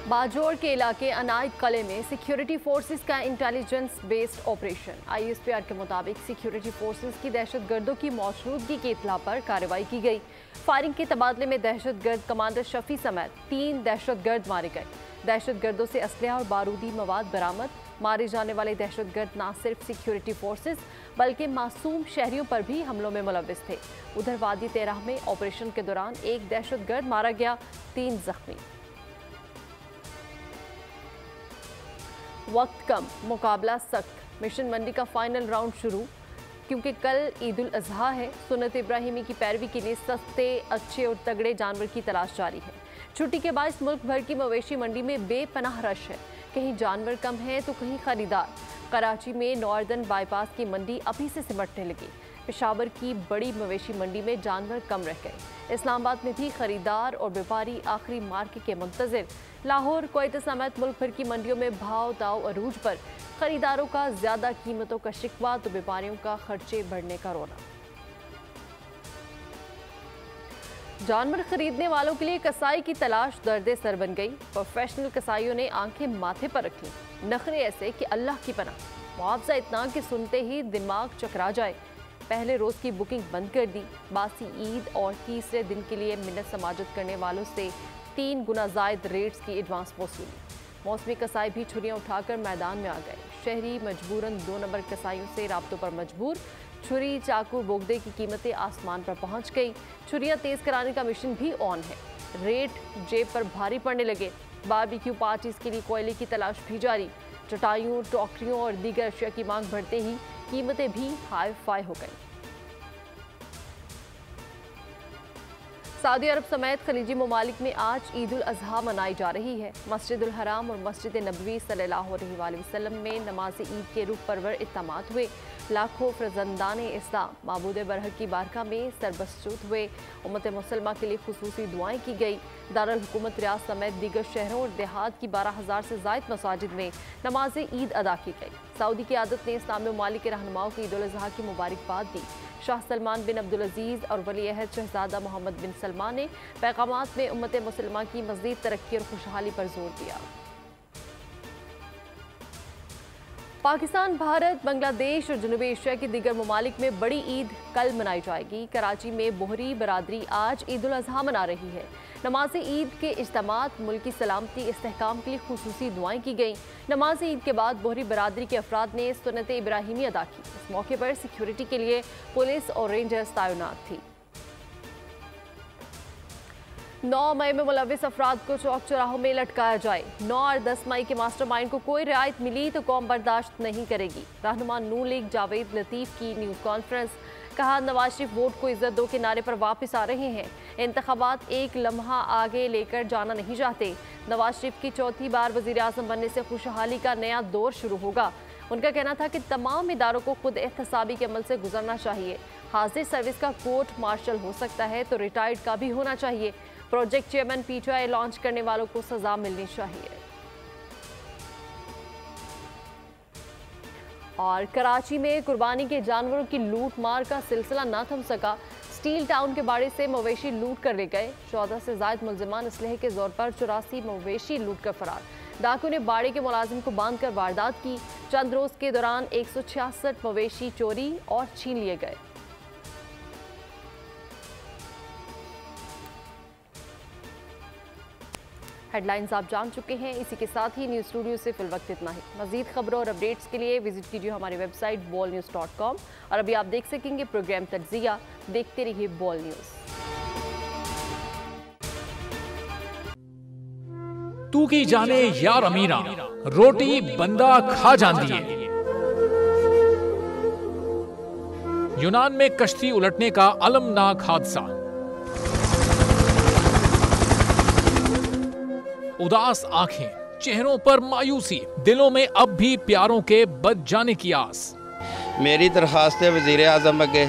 बाजोड़ के इलाके अनायत कले में सिक्योरिटी फोर्सेस का इंटेलिजेंस बेस्ड ऑपरेशन। ISPR के मुताबिक सिक्योरिटी फोर्सेस की दहशतगर्दों की मौजूदगी की इत्तला पर कार्रवाई की गई। फायरिंग के तबादले में दहशतगर्द कमांडर शफी समेत 3 दहशतगर्द मारे गए। दहशतगर्दों से असलहा और बारूदी मवाद बरामद। मारे जाने वाले दहशतगर्द न सिर्फ सिक्योरिटी फोर्सेस बल्कि मासूम शहरियों पर भी हमलों में मुलविस थे। उधर वादी तेराह में ऑपरेशन के दौरान एक दहशतगर्द मारा गया, 3 जख्मी। वक्त कम, मुकाबला सख्त। मिशन मंडी का फाइनल राउंड शुरू, क्योंकि कल ईद उल अजहा है। सुन्नत इब्राहिमी की पैरवी के लिए सस्ते, अच्छे और तगड़े जानवर की तलाश जारी है। छुट्टी के बाद मुल्क भर की मवेशी मंडी में बेपनाह रश है। कहीं जानवर कम है तो कहीं खरीदार। कराची में नॉर्दर्न बाईपास की मंडी अभी से सिमटने लगी। पेशावर की बड़ी मवेशी मंडी में जानवर कम रह गए। इस्लामाबाद में भी खरीदार और व्यापारी आखिरी मार्के के मुंतजिर। लाहौर, क्वेत समेत मुल्क भर की मंडियों में भाव दाव अरूज पर। खरीदारों का ज्यादा कीमतों का शिकवा तो व्यापारियों का खर्चे बढ़ने का रोना। जानवर खरीदने वालों के लिए कसाई की तलाश दर्द सर बन गई। प्रोफेशनल कसाईयों ने आंखें माथे पर रख ली। नखरे ऐसे कि अल्लाह की पनाह। मुआवजा इतना कि सुनते ही दिमाग चकरा जाए। पहले रोज की बुकिंग बंद कर दी। बासी ईद और तीसरे दिन के लिए मिन्नत समाजत करने वालों से 3 गुना जायद रेट्स की एडवांस वसूली। मौसमी कसाई भी छुरियां उठाकर मैदान में आ गए। शहरी मजबूरन 2 नंबर कसाईयों से राब्तों पर मजबूर। छुरी, चाकू, बोगदे की कीमतें आसमान पर पहुंच गई। छुरियां तेज कराने का मिशन भी ऑन है। रेट जेब पर भारी पड़ने लगे। बारबेक्यू पार्टीज के लिए कोयले की तलाश भी जारी। चटाइयों, टोकरियों और दीगर अशिया की मांग बढ़ते ही कीमतें भी हाई फाई हो गई। सऊदी अरब समेत खलीजी ममालिक में आज ईद उल अजहा मनाई जा रही है। मस्जिद उल हराम और मस्जिद नबवी सल्लल्लाहु अलैहि वसल्लम में नमाज ईद के रूह परवर इत्तमात हुए। लाखों फरजंदान इस्लाम माबूद बरहक की बारगाह में सरबसजूद हुए। उम्मत मुसलमा के लिए खुसूसी दुआएं की गई। दारुल हुकूमत रियाद समेत दीगर शहरों और देहात की 12,000 से ज़ायद मसाजिद में नमाज ईद अदा की गई। सऊदी की आदत ने इस्लामी ममालिक के रहनुमाओं को ईद उल अजहा की मुबारकबाद दी। शाह सलमान बिन अब्दुल अजीज़ और वली अहद शहजादा मोहम्मद बिन सलमान ने पैगामात में उम्मत मुसलमा की मज़ीद तरक्की और खुशहाली पर जोर दिया। पाकिस्तान, भारत, बांग्लादेश और जनूबी एशिया के दीगर ममालिक में बड़ी ईद कल मनाई जाएगी। कराची में बोहरी बरादरी आज ईद उल अजहा मना रही है। नमाज ईद के इज्तिमात, मुल्की सलामती इस्तेहकाम के लिए खुसूसी दुआएं की गई। नमाज ईद के बाद बोहरी बरादरी के अफराद ने सुन्नत इब्राहिमी अदा की। इस मौके पर सिक्योरिटी के लिए पुलिस और रेंजर्स तैनात थी। 9 मई में मुलविस अफराद को चौक चौराहों में लटकाया जाए। 9 और 10 मई के मास्टरमाइंड को कोई रियायत मिली तो कौम बर्दाश्त नहीं करेगी। रहनुमा नून लीग जावेद लतीफ की न्यूज़ कॉन्फ्रेंस। कहा, नवाज शरीफ वोट को इज्जत दो के नारे पर वापस आ रहे हैं। इंतखाबात एक लम्हा आगे लेकर जाना नहीं चाहते। नवाज शरीफ की 4थी बार वजीर आज़म बनने से खुशहाली का नया दौर शुरू होगा। उनका कहना था कि तमाम इदारों को खुद एहतसाबी के अमल से गुजरना चाहिए। हाजिर सर्विस का कोर्ट मार्शल हो सकता है तो रिटायर्ड का भी होना चाहिए। प्रोजेक्ट चेयरमैन PTI लॉन्च करने वालों को सजा मिलनी चाहिए। और कराची में कुर्बानी के जानवरों की लूट मार का सिलसिला न थम सका। स्टील टाउन के बाड़े से मवेशी लूट कर ले गए। 14 से ज्यादा मुलजिमान असलहे के जोर पर 84 मवेशी लूट कर फरार। डाकुओं ने बाड़े के मुलाजिम को बांधकर वारदात की। चंद रोज के दौरान 166 मवेशी चोरी और छीन लिए गए। हेडलाइंस आप जान चुके हैं। इसी के साथ ही न्यूज़ स्टूडियो से फिल वक्त इतना ही। मजीद खबरों और अपडेट्स के लिए विजिट कीजिए हमारी वेबसाइट wallnews.com। और अभी आप देख सकेंगे प्रोग्राम तज्जिया। देखते रहिए वॉल न्यूज़। तू की जाने यार अमीरा, रोटी बंदा खा जाती है। यूनान में कश्ती उलटने का अलमनाक हादसा। उदास आंखें, चेहरों पर मायूसी, दिलों में अब भी प्यारों के बच जाने की आस। मेरी दरखास्त है वजीर आज़म अगे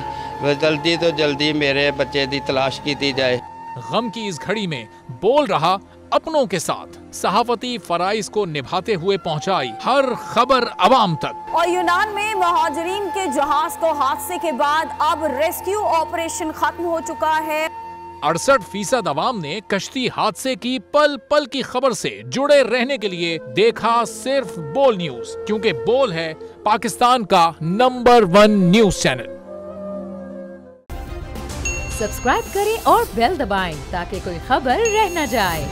जल्दी तो जल्दी मेरे बच्चे की तलाश की जाए। गम की इस घड़ी में बोल रहा अपनों के साथ, सहाफती फराइज को निभाते हुए पहुंचाई हर खबर अवाम तक। और यूनान में महाजरीन के जहाज को हादसे के बाद अब रेस्क्यू ऑपरेशन खत्म हो चुका है। 68% अवाम ने कश्ती हादसे की पल पल की खबर से जुड़े रहने के लिए देखा सिर्फ बोल न्यूज, क्योंकि बोल है पाकिस्तान का नंबर 1 न्यूज चैनल। सब्सक्राइब करें और बेल दबाएं ताकि कोई खबर रह न जाए।